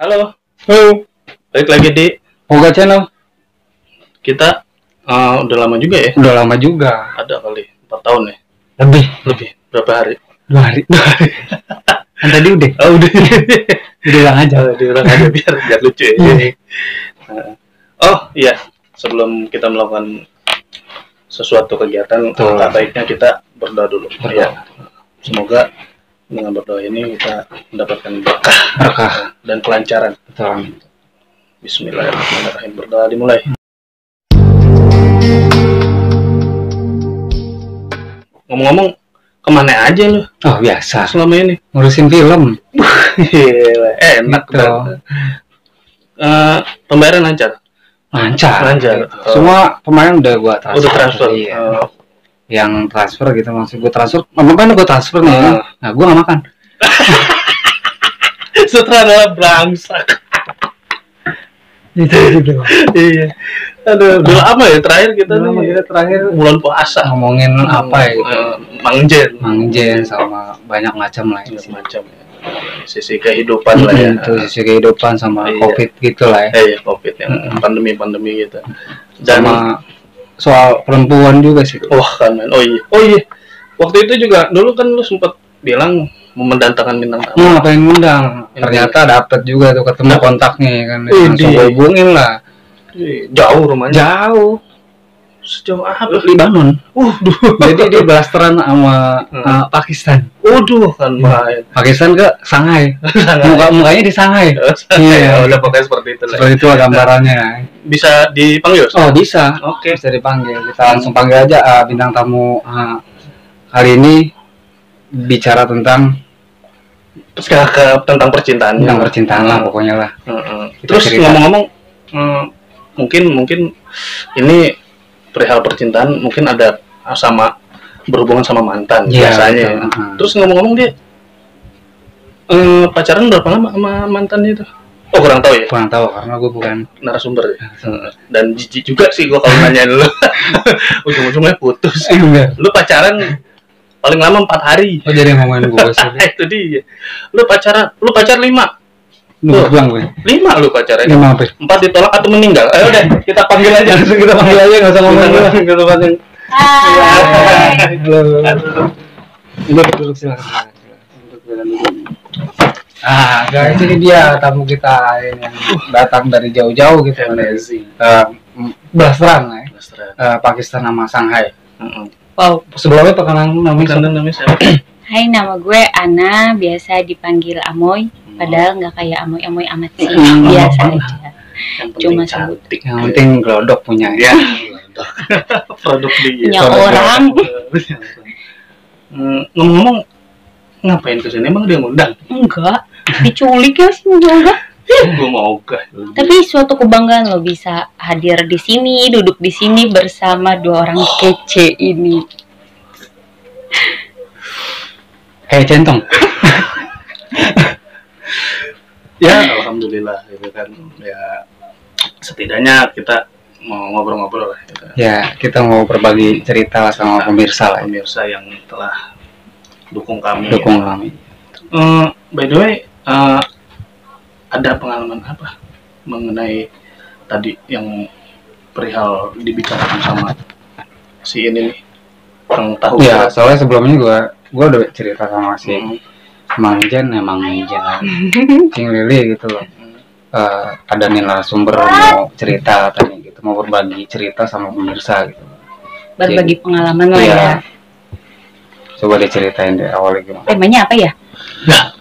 Halo, Halo, balik lagi di Moga Channel. kita. Udah lama juga ya? Udah lama juga. Ada kali 4 tahun ya? Lebih. Berapa hari? 2 hari. Kan tadi udah. Oh udah. Diulang aja. Diulang aja biar lucu ya. Iya. Oh iya, sebelum kita melakukan sesuatu kegiatan, tak baiknya kita berdoa dulu. Berdoa. Ya. Semoga dengan berdoa ini kita mendapatkan berkah dan kelancaran. Betul. Bismillahirrahmanirrahim. Berdoa dimulai. Ngomong-ngomong, kemana aja lu Oh, biasa. selama ini? Ngurusin film. Gila, enak Gitu. banget. Pembayaran lancar? Lancar. Lancar. Gitu. Semua pemain udah gua transfer. Udah transfer. Iya. Yang transfer gitu, maksud gua transfer. Ngapain gua transfer nih? Nah, gua nggak makan. Sutradara brangsak. Itu gitu. Iya. Aduh, udah lama ya terakhir kita Lama nih. kita terakhir Bulan puasa. ngomongin apa ya gitu. Mangjen sama banyak macam lah. macam ya. Sisi kehidupan lah ya. Itu sisi kehidupan sama Iya. COVID gitu lah ya. Iya, Covid yang pandemi gitu. Dan Sama soal perempuan juga sih. wah kan men. Oh iya. Waktu itu juga dulu kan lu sempat bilang mau mendatangkan bintang tamu. Nah, pengen ngundang. Ini. Ternyata dapet juga tuh ketemu Dapet. kontaknya kan. Wih, Langsung gua hubungin lah. Jauh rumahnya. Jauh. Sejauh apa? Libanon. Waduh. Jadi dia blasteran sama Pakistan. Waduh kan main. Pakistan ke Shanghai. Mukanya di Shanghai. Iya, udah pokoknya seperti itu lah. Seperti itu lah gambarannya. Bisa dipanggil? Oh, bisa. Oke. Bisa dipanggil. Kita langsung panggil aja bintang tamu kali ini bicara tentang Tentang percintaan. tentang percintaan lah pokoknya lah. Kita Terus cerita. ngomong-ngomong, mungkin ini perihal percintaan mungkin ada sama berhubungan sama mantan Iya, biasanya. betul. Terus ngomong-ngomong dia pacaran berapa lama sama mantannya itu? Oh kurang tahu ya, Kurang tahu karena gue bukan narasumber ya. Dan jijik juga sih gua kalau nanya lu. Ujung-ujungnya putus. enggak. Lu pacaran paling lama 4 hari. Oh, jadi ngomongin gue sih. Itu dia. Lu pacar 5. Lu bilang gue. 5 lu pacarnya. 5 apa? 4 ditolak atau meninggal. Ayo udah, kita panggil aja. Langsung kita panggil aja enggak usah ngomong dulu. Kita panggil. Hai. Duduk silakan. Guys, ini dia tamu kita ini yang datang dari jauh-jauh gitu kan. Blasteran lah ya. Pakistan sama Shanghai. Wow, sebelumnya perkenalan namanya siapa? Hai, nama gue Ana, biasa dipanggil Amoy. Padahal nggak kayak Amoy amat sih, biasa aja. Cuma sebut. Yang penting gelodok punya ya. Produk dia. Punya orang. Ngomong-ngomong, ngapain kesini? Emang dia ngundang? Enggak, diculik ya sih juga. Gue mau gak. Tapi suatu kebanggaan lo bisa hadir di sini, duduk di sini bersama 2 orang kece ini. Kayak centong. Ya, alhamdulillah gitu kan. Ya, setidaknya kita mau ngobrol-ngobrol lah. Gitu. Ya, kita mau berbagi cerita sama pemirsa lah. Pemirsa yang telah dukung kami. Dukung kami. By the way, ada pengalaman apa mengenai tadi yang perihal dibicarakan sama si ini nih, yang tahu? Ya, soalnya sebelumnya gua udah cerita sama si Mangjen, Cing Lili gitu loh. Ada nih narasumber mau cerita tadi gitu, mau berbagi cerita sama pemirsa gitu. Berbagi pengalaman lah Iya. ya. Coba diceritain deh awalnya gimana. Temanya apa ya? Bang.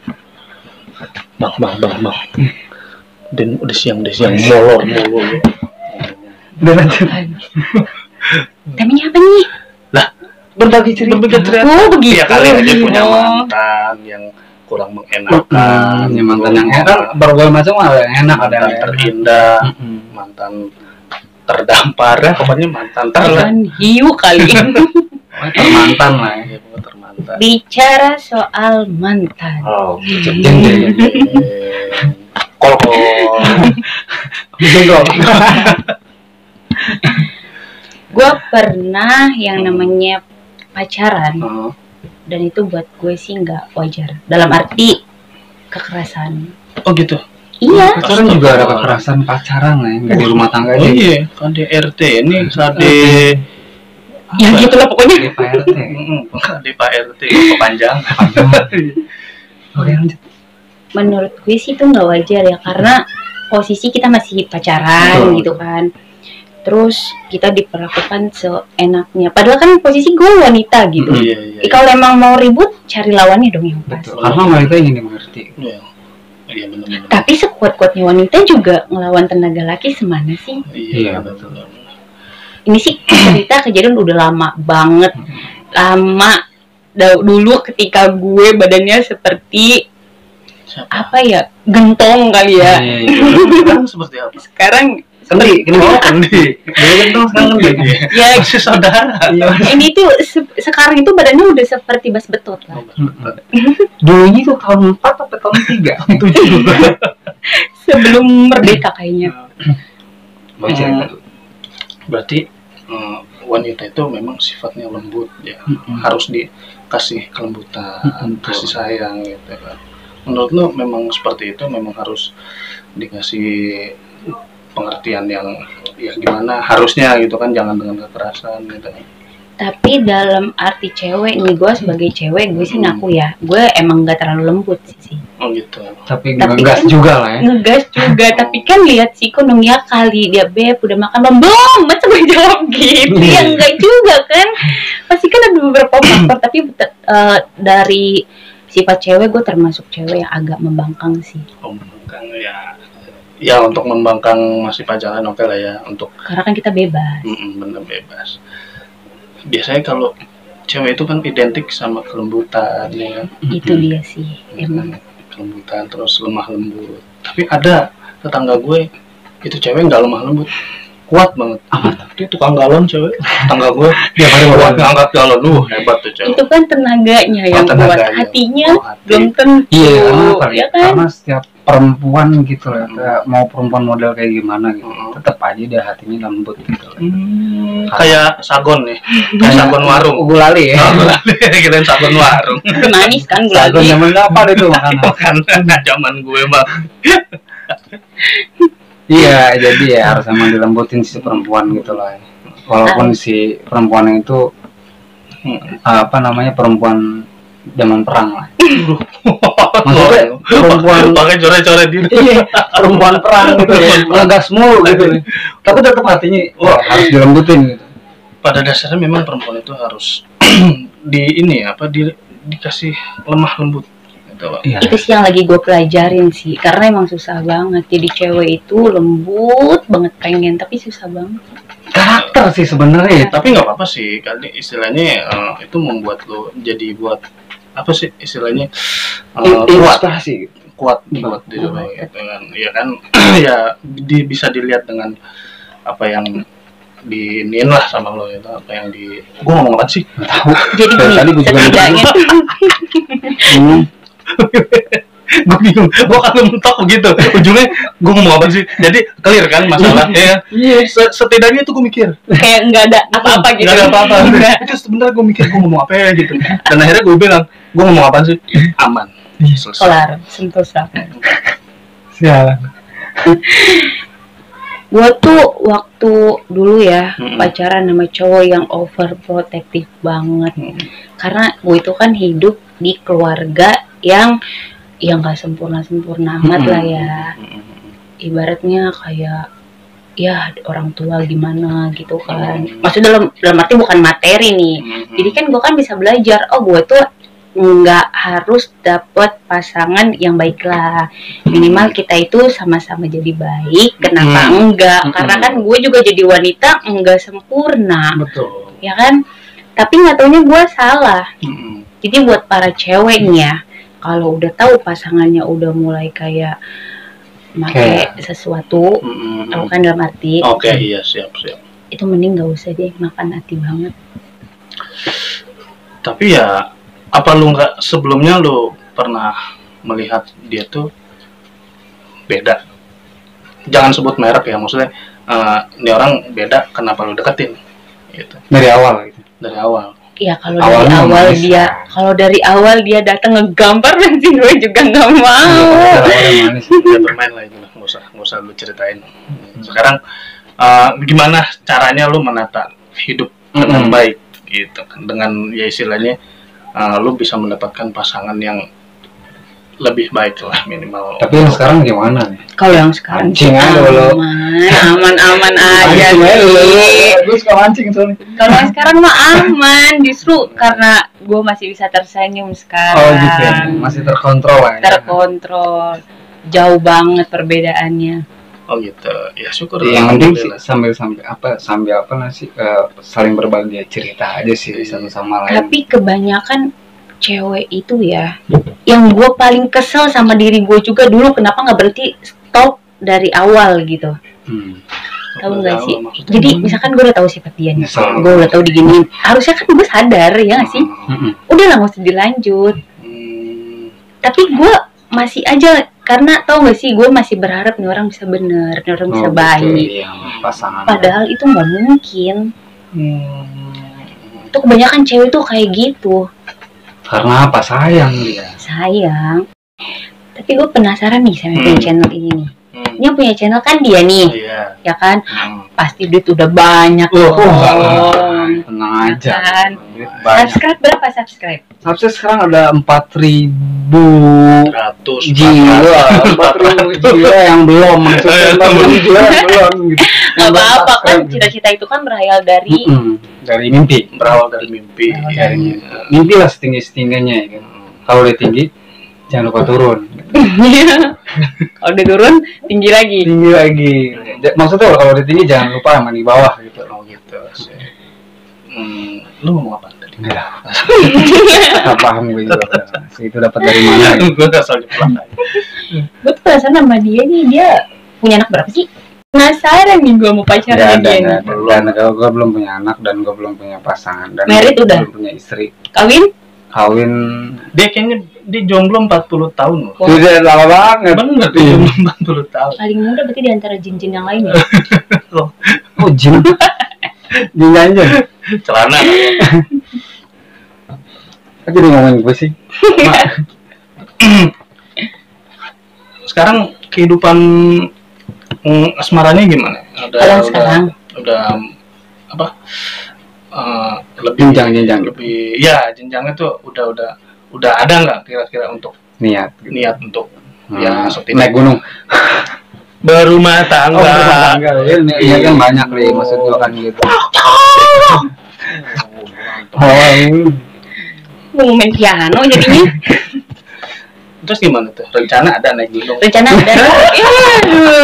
Dan udah siang molor. Udah lanjut. Temanya apa nih? Berbagi cerita. Oh, begitu. Ya kali aja punya mantan yang kurang mengenakan. Ya, mantan yang enak, berbagai macam ada yang enak, ada mantan yang terindah, mantan terdampar, ya pokoknya mantan Hiu kali. termantan lah ya. termantan. Bicara soal mantan. Oh, kol. Gue pernah yang namanya pacaran, dan itu buat gue sih nggak wajar. Dalam arti kekerasan. Oh gitu. Iya. Pacaran juga ada kekerasan pacaran lah, nggak di rumah tangga aja. Iya, KDRT ini KD Ya gitulah pokoknya. Di Pak RT. KD Pak RT kepanjangan. Oke, lanjut. Menurut gue sih itu nggak wajar ya, karena posisi kita masih pacaran. Betul. Gitu kan. Terus kita diperlakukan seenaknya. Padahal kan posisi gue wanita gitu. Iya. Kalau emang mau ribut, cari lawannya dong yang pas. Betul. Karena wanita ingin dimengerti. Iya benar. Tapi sekuat-kuatnya wanita juga ngelawan tenaga laki semana sih? Iya betul. Ini sih cerita kejadian udah lama banget. Dulu ketika gue badannya seperti apa ya, gentong kali ya. Sekarang seperti apa? Sekarang Kendi, Kendi. Dulu gentong sekarang kendi. ya Masih saudara. ini tuh sekarang itu badannya udah seperti bas betot lah. Dulunya tuh tahun 4 atau tahun 3? 7. Sebelum merdeka kayaknya. Berarti wanita itu memang sifatnya lembut ya. Harus dikasih kelembutan, kasih sayang gitu kan. Menurut lu memang seperti itu, memang harus dikasih pengertian yang ya gimana harusnya gitu kan, jangan dengan kekerasan gitu. Tapi dalam arti cewek nih, gue sebagai cewek gue sih ngaku ya, gue emang gak terlalu lembut sih. Oh gitu. Tapi Tapi ngegas kan- juga lah ya. Ngegas juga, tapi kan lihat si Kunung ya kali dia beb udah makan belum, masa gue jawab gitu. Ya enggak juga kan, pasti kan ada beberapa faktor. Tapi dari sifat cewek, gue termasuk cewek yang agak membangkang sih. Oh, membangkang ya untuk membangkang masih pacaran oke lah ya, untuk Karena kan kita bebas. bener bebas. Biasanya kalau cewek itu kan identik sama kelembutan ya kan? Itu dia sih emang. Kelembutan terus lemah lembut. Tapi ada tetangga gue itu cewek nggak lemah lembut, kuat banget. Dia tukang galon cewek, tetangga gue dia kuat ngangkat galon, hebat tuh cewek. Itu kan tenaganya yang kuat, tenaganya. hatinya Hati. belum tentu. Iya, Ya kan? karena setiap perempuan gitu ya, kayak mau perempuan model kayak gimana gitu, tetap aja dia hatinya lembut gitu. Kayak sagon nih, kayak sagon warung. Gulali ya. Kirain sagon warung. Manis kan Sagon gulali. zaman kapan itu makanan? Bukan zaman gue bang. Iya, jadi ya harus emang dilembutin si perempuan gitu lah. Walaupun si perempuan itu apa namanya, perempuan zaman perang lah. Maksudnya perempuan pakai coret-coret gitu. iya, perempuan perang gitu ya, ngegas mulu gitu. Tapi tetap hatinya harus dilembutin gitu. Pada dasarnya memang perempuan itu harus dikasih lemah lembut gitu, Pak. Iya. Itu sih yang lagi gue pelajarin sih, karena emang susah banget jadi cewek itu lembut banget pengen, tapi susah banget. Karakter sih sebenarnya. Tapi nggak apa-apa sih, kali istilahnya itu membuat lo jadi buat apa sih istilahnya kuat Inspirasi. buat diri lo gitu kan. Ya kan ya bisa dilihat dengan apa yang diinin lah sama lo itu, apa yang gua ngomong apa sih? Tahu. Jadi gini, Tadi gue juga setidaknya Gue bingung, gue kalau mentok begitu ujungnya gue ngomong apa sih, jadi clear kan masalah ya. Setidaknya itu gue mikir kayak nggak ada apa-apa gitu. nggak ada apa-apa. Nggak. Itu sebenarnya gue mikir gue ngomong apa ya gitu, dan akhirnya gue bilang gue ngomong apa sih, aman, selesai. Kelar, sentosa. Sialan. Gue tuh waktu dulu ya pacaran sama cowok yang overprotective banget. Karena gue itu kan hidup di keluarga yang nggak sempurna amat lah ya. Ibaratnya kayak ya orang tua gimana gitu kan. Maksudnya dalam arti bukan materi nih. Jadi kan gue kan bisa belajar. Oh, gue tuh nggak harus dapet pasangan yang baik lah, minimal kita itu sama-sama jadi baik. Kenapa enggak? Karena kan gue juga jadi wanita enggak sempurna, Betul. ya kan? Tapi nggak taunya gue salah. Jadi buat para ceweknya, kalau udah tahu pasangannya udah mulai kayak pakai sesuatu, tahu kan dalam arti, Oke, iya siap. itu mending nggak usah deh, makan hati banget. Tapi ya apa lu nggak sebelumnya lu pernah melihat dia tuh beda? Jangan sebut merek ya, maksudnya ini orang beda, kenapa lu deketin gitu Dari awal gitu. dari awal? Ya kalau dari awal dia, kalau dari awal dia datang ngegampar nanti gue juga nggak mau. Dia bermain lah itu lah, nggak usah lu ceritain. Sekarang gimana caranya lu menata hidup dengan baik gitu kan, dengan ya istilahnya lu bisa mendapatkan pasangan yang lebih baik lah minimal. Tapi yang sekarang gimana nih? Kalau yang sekarang Mancing aja dulu. aman aja Gue suka mancing soalnya. Kalau yang sekarang mah aman, justru karena gue masih bisa tersenyum sekarang. Oh gitu ya, masih terkontrol ya. Terkontrol, jauh banget perbedaannya. Oh gitu, ya syukur. Yang penting sih sambil apa sih saling berbagi cerita aja sih satu sama lain. Tapi kebanyakan cewek itu ya, yang gue paling kesel sama diri gue juga dulu, kenapa nggak berhenti stop dari awal gitu. Tahu nggak sih? Jadi misalkan gue udah tahu sifat dia nih, gue udah tahu diginiin, harusnya kan gue sadar ya nggak sih? Udah lah nggak usah dilanjut. Tapi gue masih aja, karena tau gak sih, gue masih berharap nih orang bisa bener, nih orang bisa baik. Iya, pasangan. Padahal itu nggak mungkin. Itu kebanyakan cewek tuh kayak gitu. Karena apa? Sayang dia. Sayang. Tapi gue penasaran nih sama punya channel ini nih. Ini yang punya channel kan dia nih, ya kan? Pasti duit udah banyak dong. Tenang aja. Kan? Subscribe berapa subscribe? Subscribe sekarang ada 4.100 jiwa. 4.000 jiwa yang belum masuk 4.000 jiwa yang belum gitu. Gak apa-apa kan, cita-cita itu kan berawal dari mimpi. Berawal dari mimpi. Mimpi lah setinggi-setingginya ya kan. Kalau udah tinggi, jangan lupa turun. Kalau udah turun, tinggi lagi. Maksudnya kalau udah tinggi jangan lupa sama di bawah gitu. Oh gitu sih. Lu ngomong apa tadi? Enggak paham gue juga. Itu dapat dari mana? Gue asal jeplak aja. Gue tuh penasaran sama dia nih, dia punya anak berapa sih? Penasaran nih gue mau pacaran dia nih. Dan gue belum punya anak dan gue belum punya pasangan dan Merit udah? Belum punya istri. Kawin Dia kayaknya dia jomblo 40 tahun loh. Sudah lama banget. Bener, dia jomblo 40 tahun. paling muda berarti di antara jin-jin yang lain ya? Oh jin. Jin aja. Celana. Aku jadi ngomongin gue sih. Sekarang kehidupan asmaranya gimana? Sekarang udah apa? Lebih jenjang lebih ya jenjangnya tuh udah ada nggak kira-kira untuk niat untuk ya setidaknya naik gunung berumah tangga. Iya kan banyak nih maksud gua kan gitu. mau main piano jadinya. Terus gimana tuh? Rencana ada naik gunung? Rencana ada.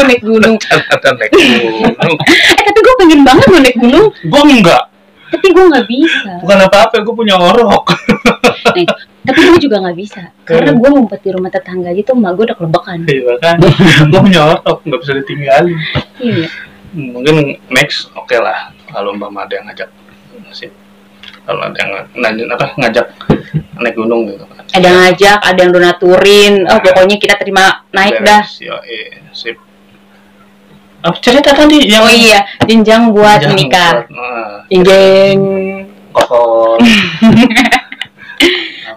Naik gunung. Ada naik gunung. Tapi gue pengen banget mau naik gunung. Gue enggak. Tapi gue nggak bisa. Bukan apa-apa, gue punya orok. Nih, tapi gue juga nggak bisa. Karena gue ngumpet di rumah tetangga aja tuh, emak gue udah kelebakan. Iya kan? Gue punya orok, nggak bisa ditinggalin. Iya. Mungkin next oke lah kalau umpama ada yang ngajak sih. Kalau ada yang ngajak naik gunung gitu kan. Ada yang ngajak, ada yang donaturin. Oh pokoknya kita terima naik dah. Sip. Apa cerita tadi yang? Oh iya, jenjang buat menikah. Jenjang kotor.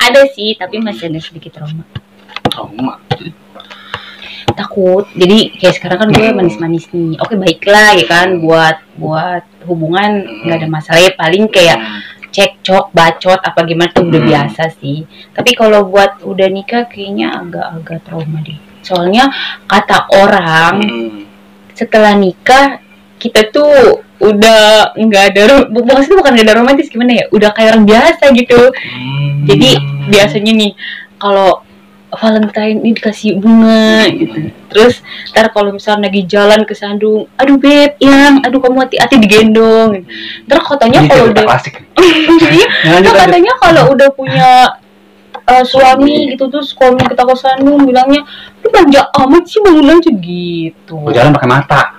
Ada sih, tapi masih ada sedikit trauma. Takut. Jadi kayak sekarang kan gue manis-manis nih. Oke baiklah ya kan, buat hubungan nggak ada masalah ya, paling kayak cekcok, bacot apa gimana tuh udah biasa sih. Tapi kalau buat udah nikah kayaknya agak trauma deh. Soalnya kata orang setelah nikah kita tuh udah nggak ada, maksudnya bukan nggak ada romantis, gimana ya, udah kayak orang biasa gitu. Jadi biasanya nih kalau Valentine ini dikasih bunga gitu, terus ntar kalau misalnya lagi jalan ke Sandung, aduh beb yang, aduh kamu hati-hati digendong. Ntar katanya kalau udah katanya kalau udah punya suami gitu, terus kalau kita ke Sandung bilangnya, lu manja amat sih bangun aja gitu. Jalan pakai mata.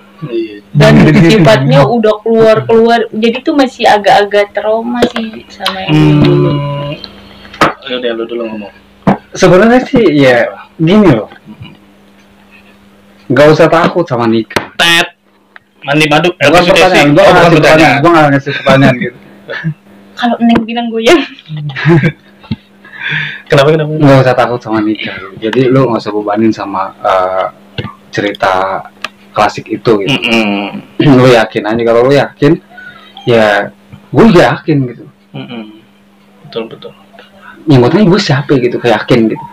Dan sifatnya udah keluar, jadi tuh masih agak-agak trauma sih sama yang dulu. Udah lu dulu ngomong. Sebenarnya sih ya gini loh, nggak usah takut sama nikah. Mandi madu. Gue nggak ngasih pertanyaan gitu. Kalau Neng bilang goyang. Kenapa? Nggak usah takut sama nikah. Jadi lu nggak usah bebanin sama cerita klasik itu gitu. Lu yakin aja, kalau lu yakin ya gue juga yakin gitu. Betul. Yang gue tanya gue siapa gitu, yakin gitu.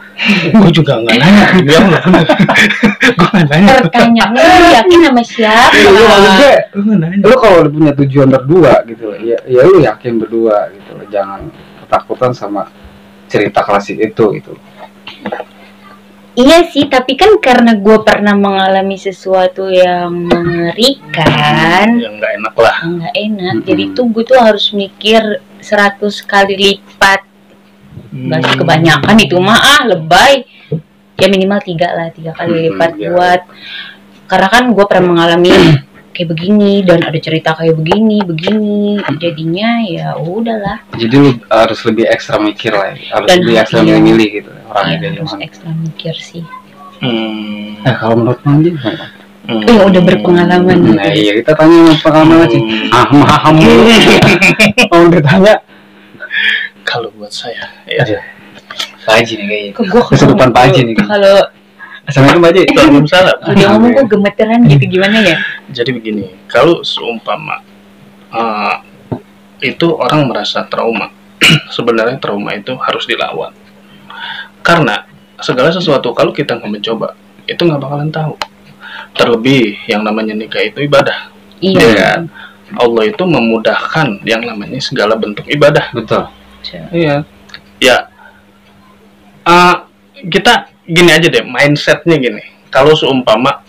Gue juga nggak nanya. Gue nggak nanya. Pertanyaannya lu yakin sama siapa? Lu maksudnya, Gue nggak nanya. lu kalau udah punya tujuan berdua gitu, ya lu yakin berdua gitu. Jangan ketakutan sama cerita klasik itu gitu. Iya sih, tapi kan karena gue pernah mengalami sesuatu yang mengerikan, Yang nggak enak lah. nggak enak. Jadi tuh gue tuh harus mikir 100 kali lipat. Gak kebanyakan itu mah lebay. Ya minimal 3 kali lipat buat. Karena kan gue pernah mengalami kayak begini dan ada cerita kayak begini. Jadinya ya udahlah. Jadi lu harus lebih ekstra mikir lah, harus Dan lebih ekstra iya. milih gitu orangnya Ya, kayak harus gimana. ekstra mikir sih. Kalau menurut Mandi gimana? Ya udah berpengalaman gitu. Nah iya, kita tanya pengalaman aja. Maham. Mau ditanya? Kalau buat saya, ya. Pak Haji nih kayaknya. Kok gue Kesurupan Pak Haji nih. kalau Assalamualaikum Pak Haji. Waalaikumsalam. udah ngomong kok gemeteran gitu, gimana ya? Jadi begini, kalau seumpama itu orang merasa trauma, sebenarnya trauma itu harus dilawan. Karena segala sesuatu kalau kita nggak mencoba, itu nggak bakalan tahu. Terlebih yang namanya nikah itu ibadah. Iya. Ya kan? Allah itu memudahkan yang namanya segala bentuk ibadah. Betul. Iya. Ya. Kita gini aja deh, mindsetnya gini. Kalau seumpama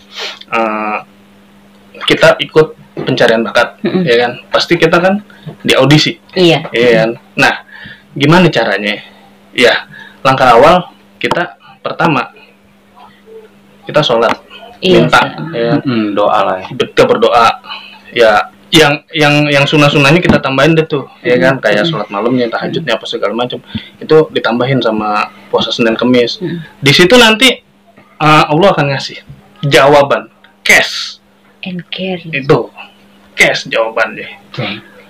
kita ikut pencarian bakat, ya kan? Pasti kita kan di audisi. Iya. Iya kan? Nah, gimana caranya? Ya, langkah awal kita pertama kita sholat, Iya, minta, sama. ya kan? Doa lah ya. Kita berdoa. Ya, yang sunah-sunahnya kita tambahin deh tuh, ya kan? Kayak sholat malamnya, tahajudnya apa segala macam. Itu ditambahin sama puasa Senin Kemis. Di situ nanti Allah akan ngasih jawaban cash. And carry. Itu cash jawabannya.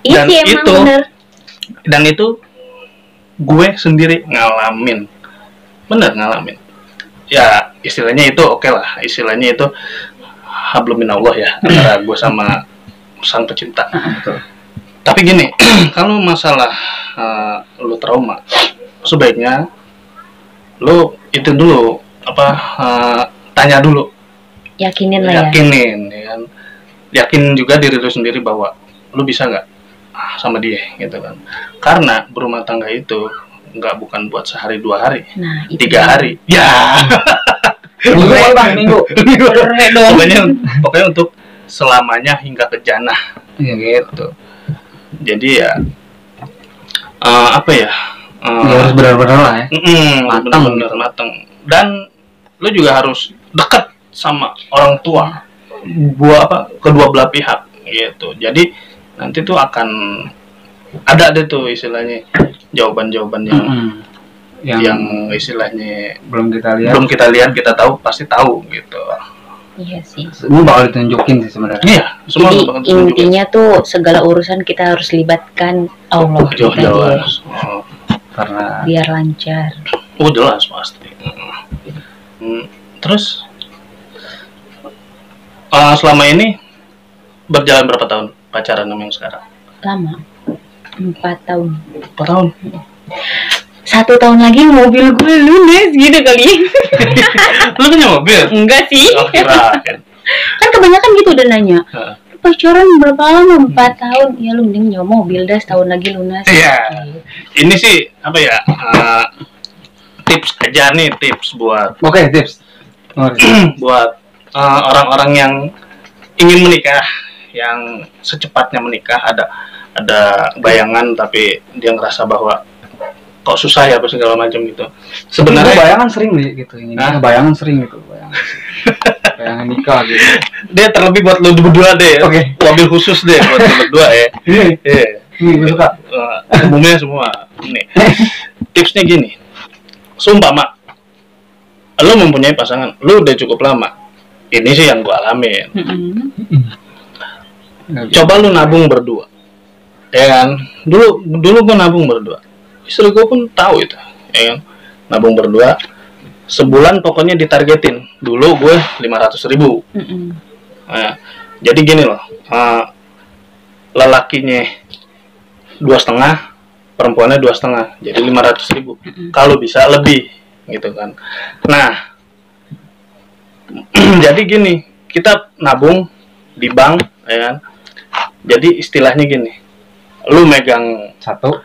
Iya Dan sih emang itu- bener. Dan itu gue sendiri ngalamin. Bener ngalamin. Ya, istilahnya itu oke lah. Istilahnya itu hablum minallah ya, antara gue sama sang pencipta. Tapi gini, kalau masalah lu trauma, sebaiknya lu itu dulu tanya dulu, Yakinin lah ya. yakinin, ya kan? Yakin juga diri lu sendiri bahwa lu bisa nggak sama dia, gitu kan? Karena berumah tangga itu nggak bukan buat sehari 2 hari, Nah, itu 3 hari, ya. Minggu bang, minggu. Keren dong. Pokoknya untuk selamanya hingga ke jannah, gitu. Jadi ya apa ya? Ya harus benar-benar lah ya. Matang. Bener-bener matang. Dan lu juga harus dekat sama orang tua, kedua belah pihak, gitu. Jadi nanti tuh akan ada deh tuh istilahnya jawaban-jawaban yang istilahnya belum kita lihat kita tahu, pasti tahu gitu. Iya sih. semua bakal ditunjukin sih sebenarnya. Iya, semua Jadi bakal ditunjukin. intinya tuh segala urusan kita harus libatkan Allah kita dia, Jelas. Karena biar lancar. Oh jelas pasti. Terus selama ini berjalan berapa tahun pacaran sama yang sekarang? Lama. 4 tahun. 4 tahun. 1 tahun lagi mobil gue lunas gitu kali. Lu punya mobil? Enggak sih. Oh, kirain. Kan kebanyakan gitu udah nanya. Heeh. Lu pacaran berapa lama? 4 tahun. Ya lu mending nyewa mobil dah, setahun lagi lunas. Iya. Ini sih apa ya? Tips aja nih, tips buat oke, tips. buat orang-orang yang ingin menikah, yang secepatnya menikah, ada bayangan tapi dia ngerasa bahwa kok susah ya apa segala macam gitu. Sebenarnya Sebenarnya bayangan sering nih gitu. Bayangan sering gitu. Bayangan nikah gitu. dia terlebih buat lu berdua deh. Oke. Mobil khusus deh buat lu berdua ya. Iya. Gue suka. Umumnya semua. Nih. Tipsnya gini. Sumpama lu mempunyai pasangan, lu udah cukup lama. Ini sih yang gua alamin. Coba lu nabung berdua. ya kan, dulu gue nabung berdua, istri gue pun tahu itu, ya kan, nabung berdua sebulan pokoknya ditargetin. Dulu gue 500.000. Nah, jadi gini loh, lelakinya 2,5, perempuannya 2,5, jadi 500.000. Kalau bisa lebih, gitu kan. Nah, jadi gini, kita nabung di bank, ya kan. Jadi istilahnya gini, lu megang satu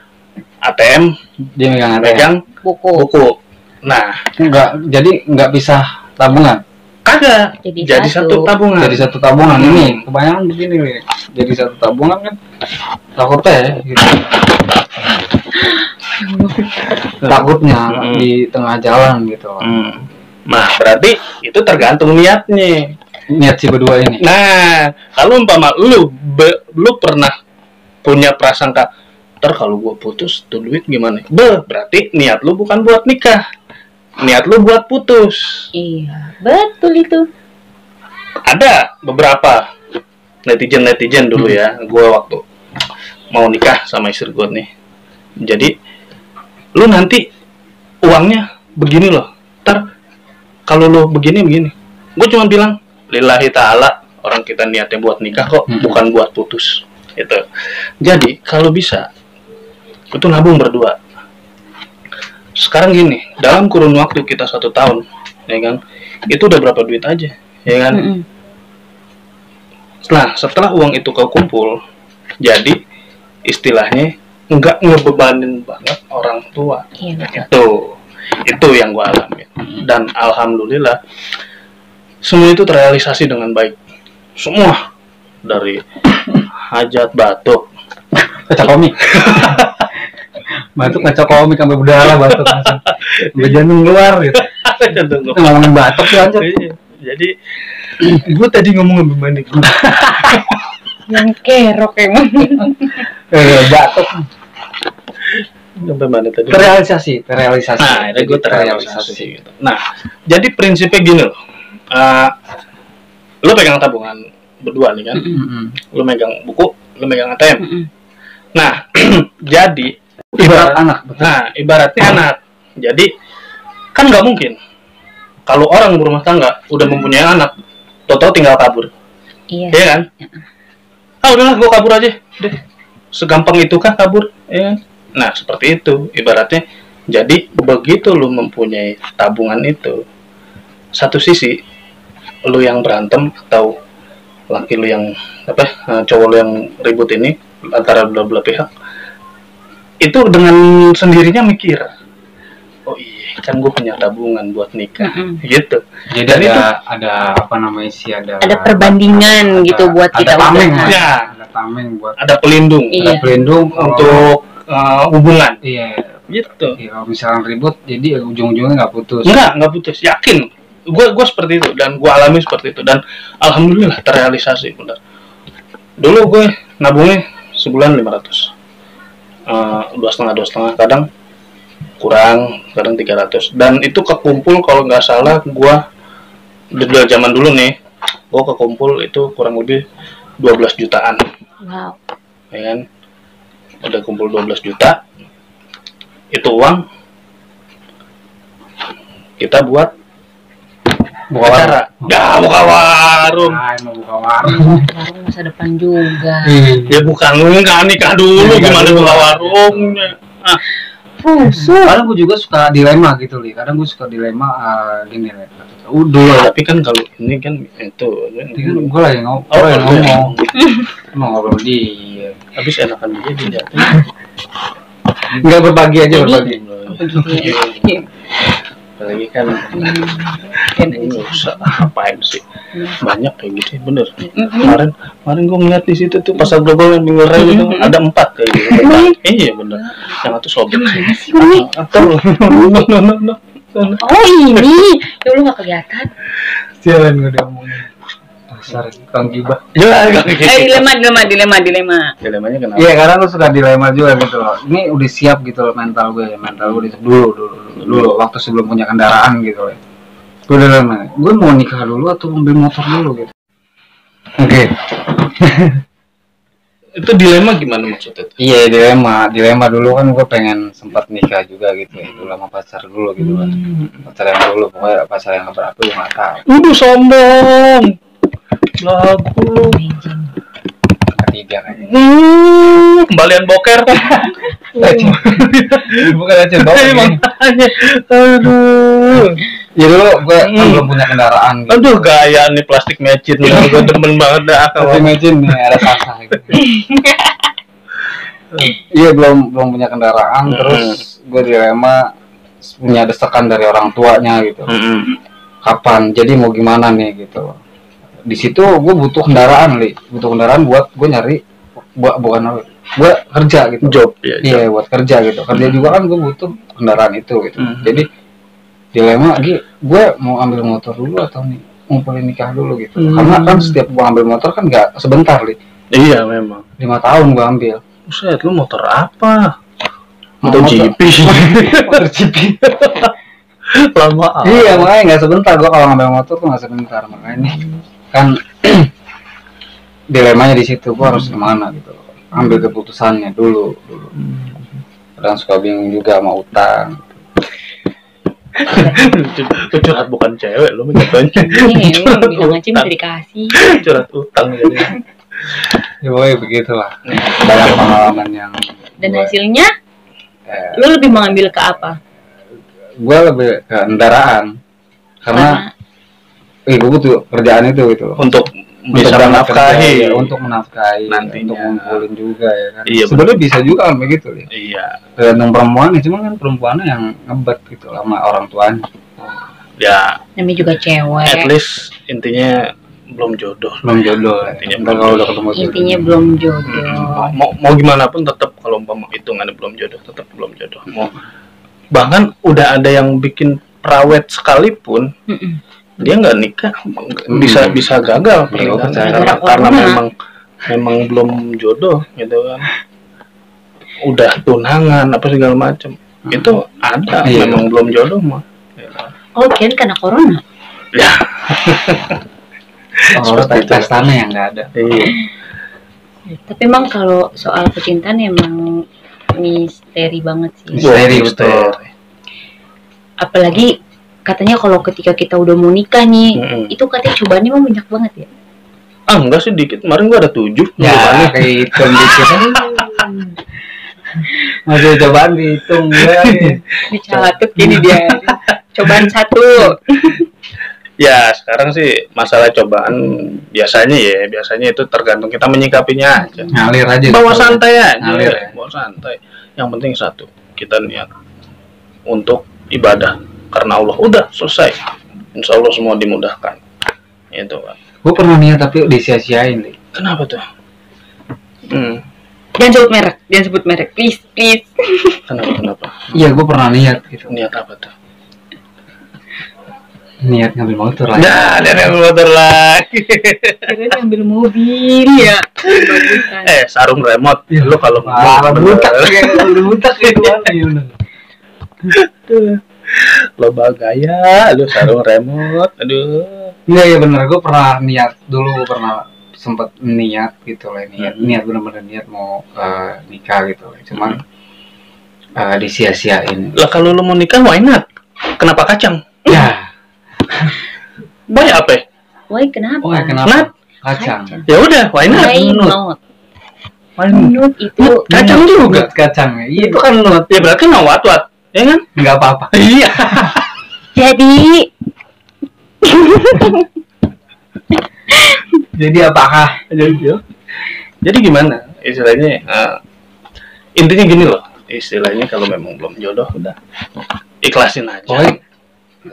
ATM, dia megang buku. Nah, nggak bisa tabungan. Kagak. Jadi satu tabungan. Jadi satu tabungan. Ini kebanyakan begini nih. Jadi satu tabungan kan takutnya ya gitu. Takutnya di tengah jalan gitu. Nah, berarti itu tergantung niatnya. Niat si berdua ini. Nah, kalau umpama lu pernah punya prasangka, ntar kalau gua putus tuh duit gimana? Berarti niat lu bukan buat nikah. Niat lu buat putus. Iya, betul itu. Ada beberapa netizen dulu ya, gue waktu mau nikah sama istri gue nih. Jadi, lu nanti uangnya begini loh. Ntar kalau lu begini. Gue cuma bilang, lillahi ta'ala, orang kita niatnya buat nikah kok, bukan buat putus. Gitu. Jadi, kalau bisa, itu nabung berdua. Sekarang gini, dalam kurun waktu kita 1 tahun, ya kan, itu udah berapa duit aja, ya kan. Nah, setelah uang itu kekumpul, jadi istilahnya nggak ngebebanin banget orang tua. Itu yang gue alami. Dan alhamdulillah semua itu terrealisasi dengan baik. Semua, dari hajat, batuk, kecakomi. Batuk ngacak komik sampai berdarah, batuk langsung sampai jantung keluar gitu. Ngomongin batuk sih lanjut. Jadi gue tadi ngomong sama Mani. Yang kerok emang. Batuk. Sampai mana tadi? Terrealisasi. Nah, itu gue terrealisasi gitu. Nah, jadi prinsipnya gini loh. Lu pegang tabungan berdua nih kan. Lu megang buku, lu megang ATM. Nah, jadi ibarat anak, betul. Nah, ibaratnya anak. Jadi kan nggak mungkin kalau orang berumah tangga udah mempunyai anak, tau-tau tinggal kabur. Iya. Iya kan? Udahlah, gue kabur aja. Deh. Segampang itu kah kabur? Ya kan? Nah, seperti itu ibaratnya. Jadi begitu lu mempunyai tabungan itu, satu sisi lu yang berantem atau laki lu yang cowok lu yang ribut ini antara belah pihak, itu dengan sendirinya mikir, oh iya kan gue punya tabungan buat nikah, gitu. Jadi ada apa namanya sih, ada perbandingan gitu buat kita. Ada tameng ya. Ada tameng buat. Ada pelindung. Iya. Ada pelindung untuk hubungan. Iya. Gitu. Iya, kalau misalnya ribut, jadi ujung-ujungnya nggak putus. Nggak putus. Yakin. Gue seperti itu dan gue alami seperti itu dan alhamdulillah terrealisasi benar. Dulu gue nabungnya sebulan 500. 2,5, kadang kurang, kadang 300, dan itu kekumpul kalau nggak salah gua dari zaman dulu nih, gua kekumpul itu kurang lebih 12 jutaan. Wow. Ya kan, udah kumpul 12 juta, itu uang kita buat buka acara. Buka warung. Mau buka warung. Warung masa depan juga. Ya bukan, lu nggak nikah dulu, gimana buka warungnya? Kadang gue juga suka dilema gitu, Li. Kadang gue suka dilema gini, Li. Udah, tapi kan kalau ini kan itu gue lagi ngomong. Mau ngobrol dia. Habis enakan dia. Enggak berbagi aja, berbagi. Apalagi kan nggak usah apain sih, banyak kayak gitu, bener. Kemarin gue ngeliat di situ tuh pasar global yang pinggir rel itu ada 4 kayak gitu. Iya bener, yang itu sobek sih. Atau no. Oh ini, ya lu nggak kelihatan. Jalan gue ngomongin. Dasar Kang Gibah. Dilema. Dilemanya kenapa? Iya, karena lu suka dilema juga gitu loh. Ini udah siap gitu loh mental gue dulu waktu sebelum punya kendaraan gitu loh. Gue udah dilema. Gue mau nikah dulu atau beli motor dulu gitu. Oke. Itu dilema gimana maksudnya? Iya, dilema dulu kan gue pengen sempat nikah juga gitu ya, dulu sama pacar dulu gitu kan. Pacar yang dulu, pokoknya pacar yang berapa gue nggak tahu. Udah sombong. Lagu. Ketiga kan. Kembalian boker. Bukan aja dong. Makanya. Aduh. Ya dulu gue kan belum punya kendaraan. Gitu. Aduh gaya nih plastik mecin. Gue demen banget dah. Plastik mecin nih ada sasa gitu. Iya belum punya kendaraan, terus gue dilema punya desakan dari orang tuanya gitu. Kapan? Jadi mau gimana nih gitu. Di situ gue butuh kendaraan buat gue nyari bukan gue kerja gitu. Job. Iya buat kerja gitu. Kerja juga kan gue butuh kendaraan itu gitu. Jadi dilema gue mau ambil motor dulu atau nih ngumpulin nikah dulu gitu. Karena kan setiap gue ambil motor kan nggak sebentar li. Iya memang. 5 tahun gue ambil. Buset, lu motor apa? Motor GP. Motor GP. Lama. Iya makanya nggak sebentar, gue kalau ngambil motor tuh nggak sebentar, makanya kan dilemanya di situ, gue harus kemana gitu, ambil keputusannya dulu. Kadang suka bingung juga sama utang. Curhat bukan cewek lu menjatuhnya. Iya, lu bilang aja bisa dikasih. Curhat utang jadi. Ya pokoknya begitulah. Banyak pengalaman yang. Dan hasilnya, lu lebih mengambil ke apa? Gue lebih ke kendaraan karena gue butuh kerjaan itu gitu loh. Untuk bisa menafkahi, untuk menafkahi nantinya, untuk ngumpulin juga ya kan. Iya, sebenarnya bisa juga kan begitu ya. Iya. Tergantung perempuannya, cuma kan perempuannya yang ngebet gitu sama orang tuanya. Ya. Namanya juga cewek. At least intinya belum jodoh. Belum jodoh. Intinya kalau udah ketemu intinya jodoh. belum jodoh. Mau gimana pun tetap kalau umpama hitungannya belum jodoh, tetap belum jodoh. Bahkan udah ada yang bikin perawet sekalipun. Dia nggak nikah bisa gagal pernikahan karena memang belum jodoh gitu kan, udah tunangan apa segala macam itu ada. Memang belum jodoh mah. Oh kan karena corona ya. Pestanya yang nggak ada. Iya. Tapi emang kalau soal percintaan emang misteri banget sih. Misteri betul. Apalagi katanya kalau ketika kita udah mau nikah nih, itu katanya cobaannya mah banyak banget ya. Enggak sih, dikit. Kemarin gua ada 7. Ya, kayak hitung dikit. Masih cobaan dihitung ya. Dicatat gini dia. Cobaan 1. Ya, sekarang sih masalah cobaan biasanya itu tergantung kita menyikapinya aja. Ngalir aja. Bawa santai aja. Ngalir. Bawa santai. Yang penting satu, kita niat untuk ibadah karena Allah, udah selesai. Insya Allah semua dimudahkan. Itu kan. Gue pernah niat tapi disia-siain nih. Kenapa tuh? Jangan sebut merek, please. Kenapa? Iya, gue pernah niat gitu. Niat apa tuh? Niat ngambil motor lagi. Nah, dia ngambil motor lagi. Kira ngambil mobil ya. Bagusan. Sarung remote. Lu kalau butak gitu. Loba gaya, lu sarung remote, aduh. Iya bener, gue pernah niat dulu, sempet niat gitu lah, niat bener-bener niat mau nikah gitu, cuman disia-siain. Lah kalau lu mau nikah, why not? Kenapa kacang? Ya. Why apa? Why kenapa? Why kenapa? Kacang. Ya udah, why not? Why not itu kacang juga. Kacang ya. Iya itu kan nut. Ya berarti no what? Ya kan? Enggak apa-apa. Iya. Jadi apakah? Jadi gimana? Istilahnya intinya gini loh. Istilahnya kalau memang belum jodoh udah ikhlasin aja. Pokoknya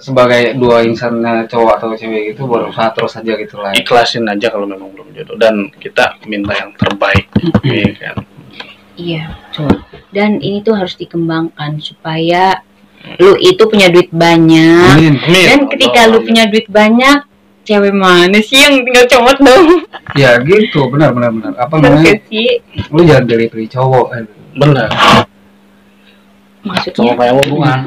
sebagai dua insan cowok atau cewek gitu berusaha terus aja gitu lah. Ikhlasin aja kalau memang belum jodoh dan kita minta yang terbaik. Iya kan? Iya, betul. Dan ini tuh harus dikembangkan supaya lu itu punya duit banyak. Amin. Dan ketika lu punya duit banyak, cewek mana sih yang tinggal comot dong? Ya gitu, benar. Apa namanya? Sih? Lu jangan pilih cowok. Benar. Maksudnya Sama kayak lo bukan,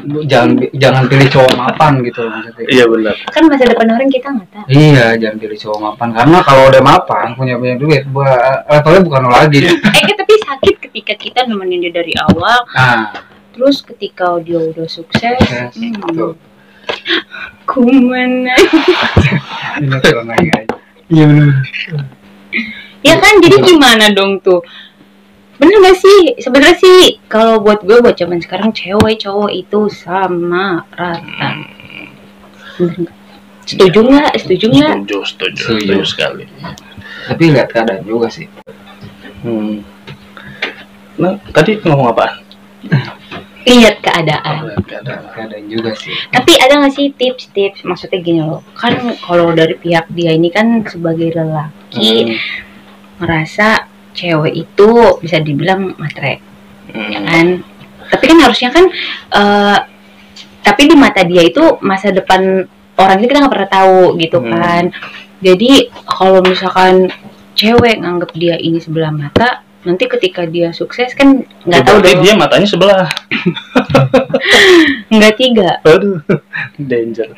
jangan pilih cowok mapan gitu maksudnya. Iya benar. kan masa depan orang kita nggak tahu. Iya, jangan pilih cowok mapan karena kalau udah mapan punya banyak duit, levelnya bukan lo lagi. Tapi sakit ketika kita nemenin dia dari awal, Nah, terus ketika dia udah sukses, tuh. kumana. Ini tuh aja. Iya benar. Ya kan, jadi gimana dong tuh? Bener gak sih? Sebenarnya sih kalau buat gue, buat zaman sekarang cewek cowok itu sama rata. Bener gak? Setuju nggak? Setuju nggak? Setuju sekali. Tapi lihat keadaan juga sih. Nah, tadi ngomong apa? Lihat keadaan. Keadaan juga sih. Tapi ada nggak sih tips-tips? Maksudnya gini loh, kan kalau dari pihak dia ini kan sebagai lelaki merasa cewek itu bisa dibilang matre, ya kan? Tapi kan harusnya kan, tapi di mata dia itu masa depan orang ini kita nggak pernah tahu gitu kan. Jadi kalau misalkan cewek nganggap dia ini sebelah mata, nanti ketika dia sukses kan nggak tahu dong. Dia matanya sebelah. Nggak tiga. Aduh, danger.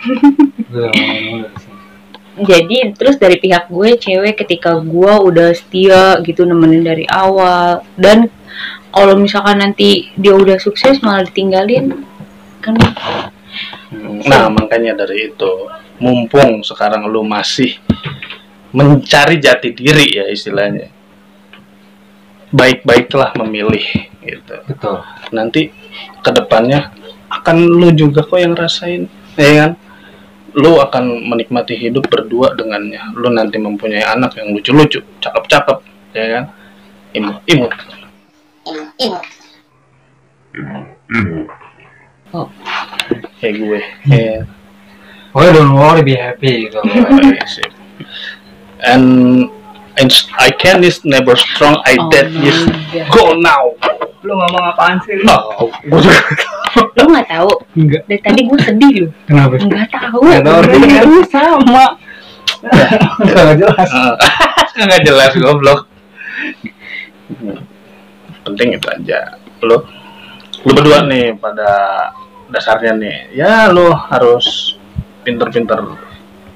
Jadi terus dari pihak gue, cewek ketika gue udah setia gitu nemenin dari awal, dan kalau misalkan nanti dia udah sukses malah ditinggalin kan. Nah makanya dari itu, mumpung sekarang lu masih mencari jati diri ya istilahnya, baik-baiklah memilih gitu. Betul. Nanti kedepannya akan lu juga kok yang rasain, ya kan? Lu akan menikmati hidup berdua dengannya. Lu nanti mempunyai anak yang lucu-lucu, cakep-cakep, ya kan? Imut. Oh. Kayak gue. Pokoknya don't worry, be happy gitu. And I can is never strong. I dead is go now. Lu ngomong apaan sih? Oh, gue juga. Lu nggak tahu? Enggak. Dari tadi gue sedih loh. Kenapa? Nggak tahu. Nggak tahu artinya. Lu sama. Nggak jelas. Nggak jelas goblok. Penting itu aja. Lu berdua nih pada dasarnya nih, ya lu harus pinter-pinter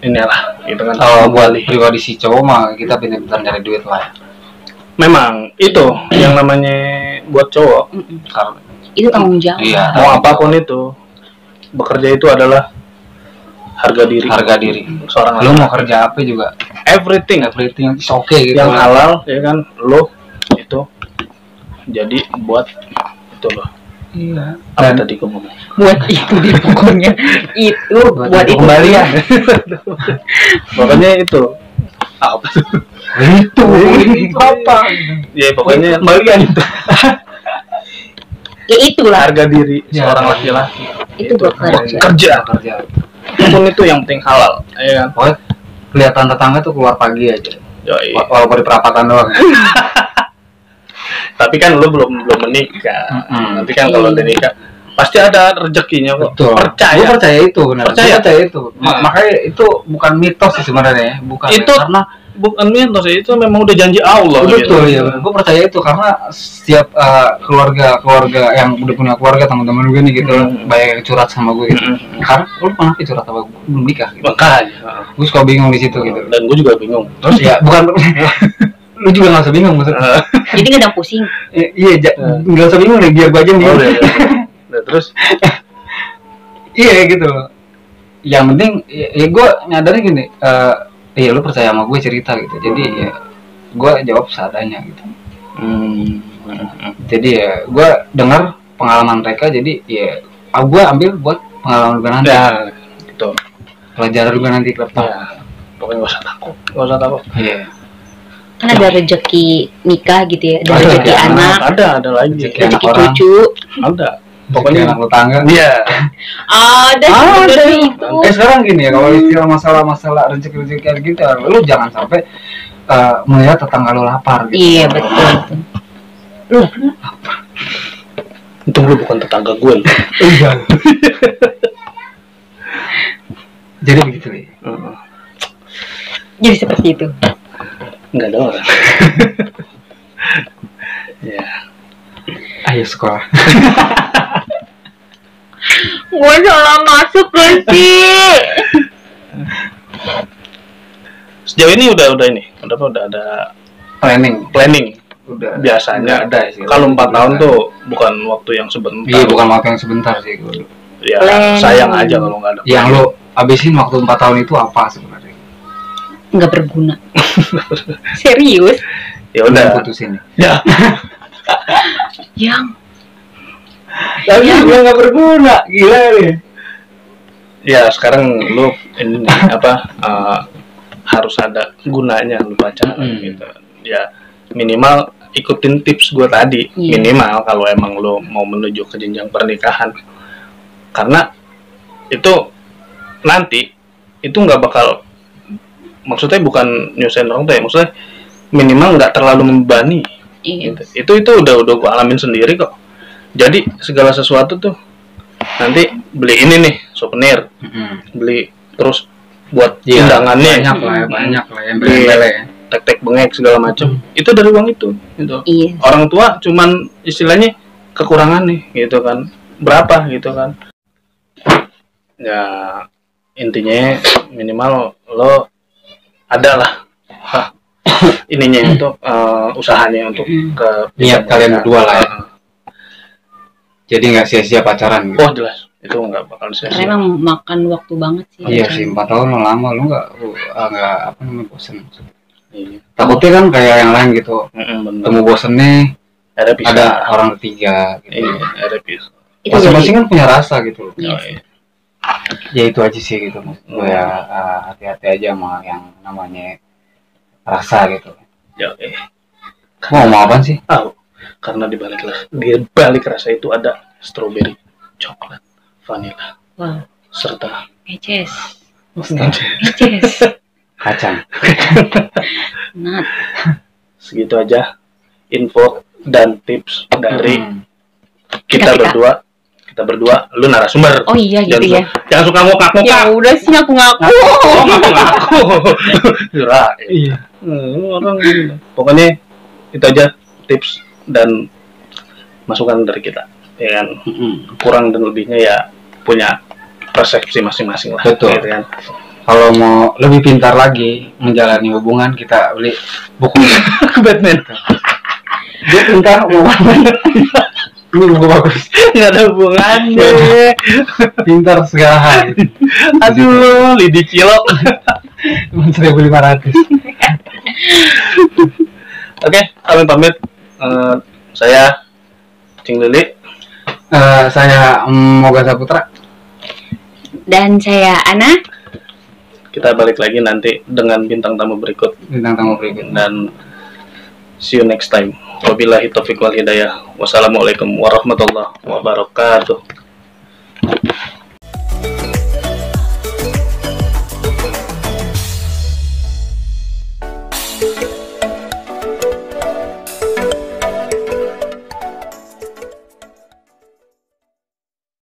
inilah gitu kan. Buat pribadi si cowok mah kita pintar-pintar cari duit lah. Memang itu yang namanya buat cowok. Karena Itu tanggung jawab. iya, Mau apapun itu, bekerja itu adalah harga diri seorang lu laki. mau kerja apa juga, everything is okay gitu. yang halal ya kan, lu itu jadi buat itu loh. Iya. Apa tadi gua ngomong? Buat itu deh pokoknya. Itu buat itu kembalian. Pokoknya itu apa tuh? itu apa? Ya pokoknya Kembalian itu. Ya itulah. harga diri Ya, seorang laki-laki Itu bekerja. kerja. Apapun itu yang penting halal, ya kan? Pokoknya kelihatan tetangga tuh keluar pagi aja. Yoi. Walaupun di perapatan doang. Tapi kan lu belum menikah. Nanti kan kalau udah nikah pasti ada rezekinya kok. Betul. Percaya. Gua percaya itu benar. Percaya. Gua percaya itu. Makanya itu bukan mitos sih sebenarnya, bukan. Itu karena bukan mitos, itu memang udah janji Allah. betul gitu. ya. Gue percaya itu karena setiap keluarga yang udah punya keluarga, teman-teman gue nih gitu, banyak yang curhat sama gue gitu. Karena lu pernah curhat sama gue belum nikah gitu. Makanya. Gue suka bingung di situ gitu. Dan gue juga bingung. Terus ya bukan lu juga nggak usah bingung maksudnya. Jadi nggak ada pusing. Iya, nggak usah bingung deh, biar gue aja nih. Nah, terus Iya gitu. Yang penting ya gue nyadarnya gini, iya lu percaya sama gue cerita gitu. Jadi ya gue jawab seadanya gitu. Jadi ya gue dengar pengalaman mereka, jadi ya gue ambil buat pengalaman gue nanti. ya gitu. Pelajaran gue nanti ke depan. Ya, pokoknya gak usah takut. Iya. Kan ada rezeki nikah gitu ya, ada rezeki anak, Ada lagi. Rezeki rezeki orang. cucu. Ada. Pokoknya Pokoknya anak tetangga. iya. Ada sebenarnya itu. Sekarang gini ya, kalau istilah masalah rezeki kayak gitu, lu jangan sampai melihat tetangga lu lapar gitu. Iya betul. Lu Untung lu bukan tetangga gue. Iya. Jadi begitu nih. jadi seperti itu. Enggak ada orang. Ya. Ayo sekolah. Gue salah masuk gak sih? Sejauh ini udah ini, udah ada planning. Udah. Biasanya Nggak ada sih. kalau 4 tahun tuh bukan waktu yang sebentar. Iya, bukan waktu yang sebentar sih gue. Ya Planning. sayang aja kalau nggak ada. Yang lo habisin waktu 4 tahun itu apa sebenarnya? Nggak berguna. Serius? Ya udah putusin. ya. Yang Tapi gue nggak berguna, gila nih. Ya sekarang lu ini harus ada gunanya lu pacaran gitu. Ya minimal ikutin tips gue tadi. Minimal kalau emang lu mau menuju ke jenjang pernikahan. Karena itu nanti itu nggak bakal, maksudnya bukan nyusahin orang tua ya, maksudnya minimal nggak terlalu membebani. Gitu. Itu udah gue alamin sendiri kok. Jadi segala sesuatu tuh nanti beli ini nih souvenir, beli terus buat undangannya banyak lah yang beli tek-tek bengek segala macam. Itu dari uang itu gitu. Orang tua cuman istilahnya kekurangan nih gitu kan, berapa gitu kan. Ya intinya minimal lo ada lah ininya untuk usahanya untuk ke niat kalian berdua lah ya. Jadi nggak sia-sia pacaran gitu. Oh jelas, itu nggak bakal sia-sia. Karena emang makan waktu banget sih. Iya sih, 4 tahun lama, lu nggak apa namanya bosen. Iya. Takutnya kan kayak yang lain gitu, temu bosen nih, ada orang ketiga gitu. Iya, ada pisah. Masing-masing kan punya rasa gitu. Iya. Ya itu aja sih gitu, gue ya hati-hati aja sama yang namanya rasa gitu. Ya, mau apa sih? Karena di balik rasa itu ada strawberry, coklat, vanilla, serta Eces, kacang. Nut. Segitu aja info dan tips dari kita berdua. Kita berdua, lu narasumber. Oh iya gitu ya. Jangan suka ngokak-ngokak. Ya udah sih aku ngaku. Ngaku. Iya. Orang gitu. Pokoknya itu aja tips dan masukan dari kita. Ya kan. Kurang dan lebihnya ya punya persepsi masing-masing lah. Betul. Gitu kan. Kalau mau lebih pintar lagi menjalani hubungan, kita beli buku Batman. Dia pintar hubungan. Ini buku bagus. Nggak ada hubungannya. Pintar segala hal. Aduh, lidi cilok. Cuma 1.500. Oke, kami pamit. Saya Cing Lili. Saya Moga Saputra. Dan saya Ana. Kita balik lagi nanti dengan bintang tamu berikut. Dan see you next time. Wabillahi taufiq wal hidayah. Wassalamualaikum warahmatullahi wabarakatuh.